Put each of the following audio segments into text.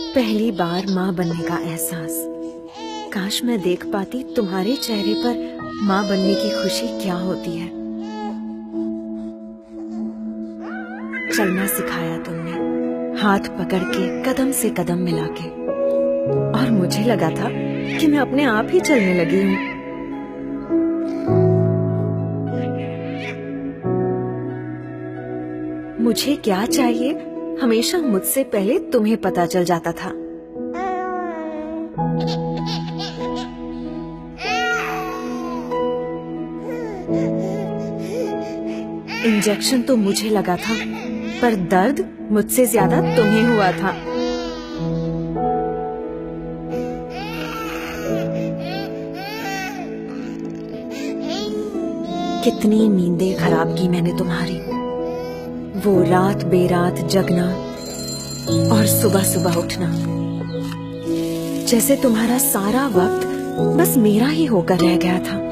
पहली बार माँ बनने का एहसास। काश मैं देख पाती तुम्हारे चेहरे पर माँ बनने की खुशी क्या होती है। चलना सिखाया तुमने, हाथ पकड़ के कदम से कदम मिला के, और मुझे लगा था कि मैं अपने आप ही चलने लगी हूँ। मुझे क्या चाहिए हमेशा मुझसे पहले तुम्हें पता चल जाता था। इंजेक्शन तो मुझे लगा था, पर दर्द मुझसे ज्यादा तुम्हें हुआ था। कितनी नींदें खराब की मैंने तुम्हारी, वो रात बेरात जगना और सुबह सुबह उठना, जैसे तुम्हारा सारा वक्त बस मेरा ही होकर रह गया था।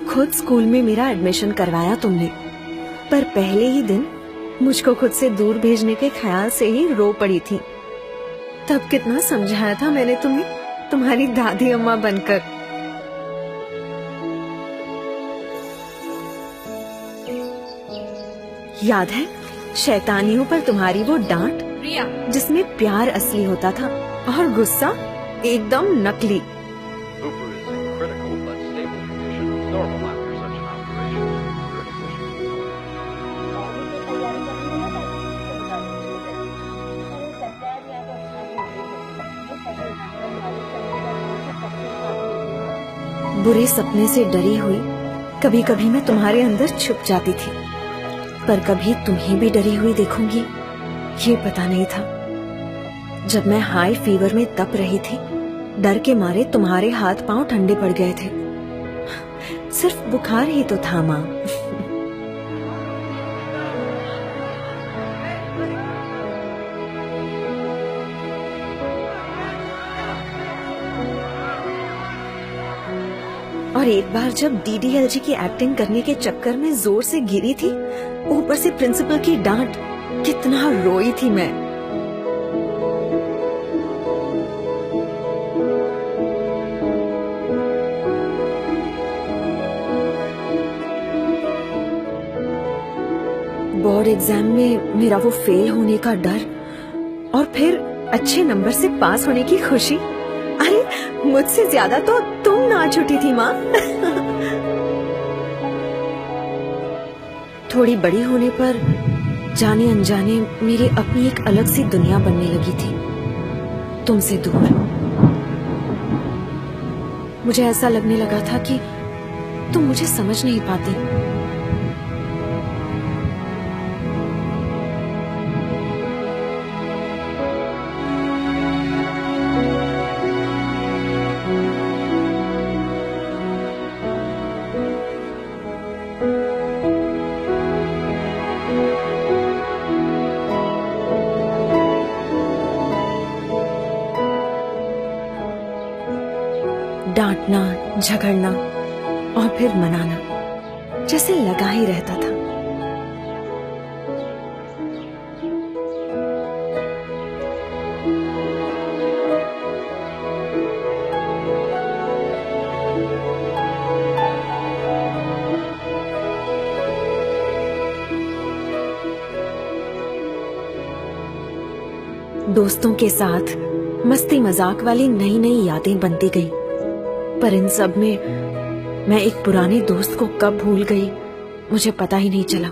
खुद स्कूल में मेरा एडमिशन करवाया तुमने, पर पहले ही दिन मुझको खुद से दूर भेजने के ख्याल से ही रो पड़ी थी। तब कितना समझाया था मैंने तुम्हें, तुम्हारी दादी अम्मा बनकर। याद है शैतानियों पर तुम्हारी वो डांट, जिसमें प्यार असली होता था और गुस्सा एकदम नकली। बुरे सपने से डरी हुई कभी कभी मैं तुम्हारे अंदर छुप जाती थी, पर कभी तुम्हें भी डरी हुई देखूंगी ये पता नहीं था। जब मैं हाई फीवर में तप रही थी, डर के मारे तुम्हारे हाथ पांव ठंडे पड़ गए थे। सिर्फ बुखार ही तो था माँ। और एक बार जब डीडीएलजी की एक्टिंग करने के चक्कर में जोर से गिरी थी, ऊपर से प्रिंसिपल की डांट, कितना रोई थी मैं। बोर्ड एग्जाम में मेरा वो फेल होने का डर, और फिर अच्छे नंबर से पास होने की खुशी। अरे मुझसे ज्यादा तो तुम नाच उठी थी माँ। थोड़ी बड़ी होने पर जाने अनजाने मेरी अपनी एक अलग सी दुनिया बनने लगी थी, तुमसे दूर। मुझे ऐसा लगने लगा था कि तुम मुझे समझ नहीं पाती। डांटना, झगड़ना और फिर मनाना जैसे लगा ही रहता था। दोस्तों के साथ मस्ती मजाक वाली नई नई यादें बनती गई, पर इन सब में मैं एक पुराने दोस्त को कब भूल गई मुझे पता ही नहीं चला।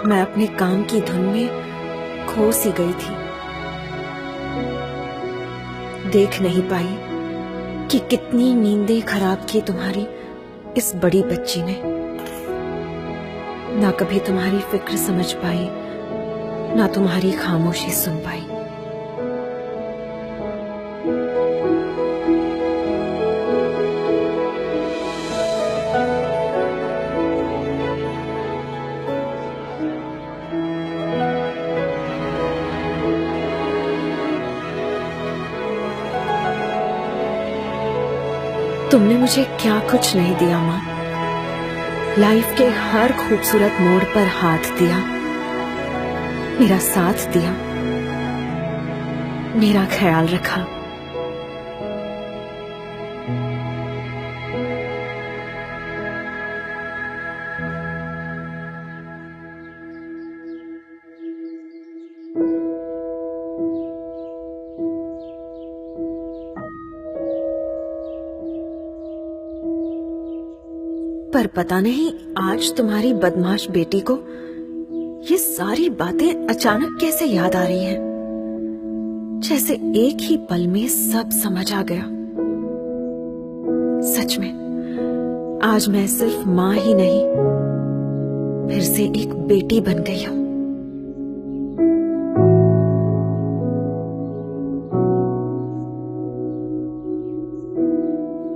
मैं अपने काम की धुन में खो सी गई थी। देख नहीं पाई कि कितनी नींदें खराब की तुम्हारी इस बड़ी बच्ची ने। ना कभी तुम्हारी फिक्र समझ पाई, ना तुम्हारी खामोशी सुन पाई। तुमने मुझे क्या कुछ नहीं दिया माँ। लाइफ के हर खूबसूरत मोड़ पर हाथ दिया, मेरा साथ दिया, मेरा ख्याल रखा। पर पता नहीं आज तुम्हारी बदमाश बेटी को ये सारी बातें अचानक कैसे याद आ रही हैं, जैसे एक ही पल में सब समझ आ गया। सच में आज मैं सिर्फ माँ ही नहीं, फिर से एक बेटी बन गई हूँ।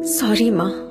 सॉरी माँ।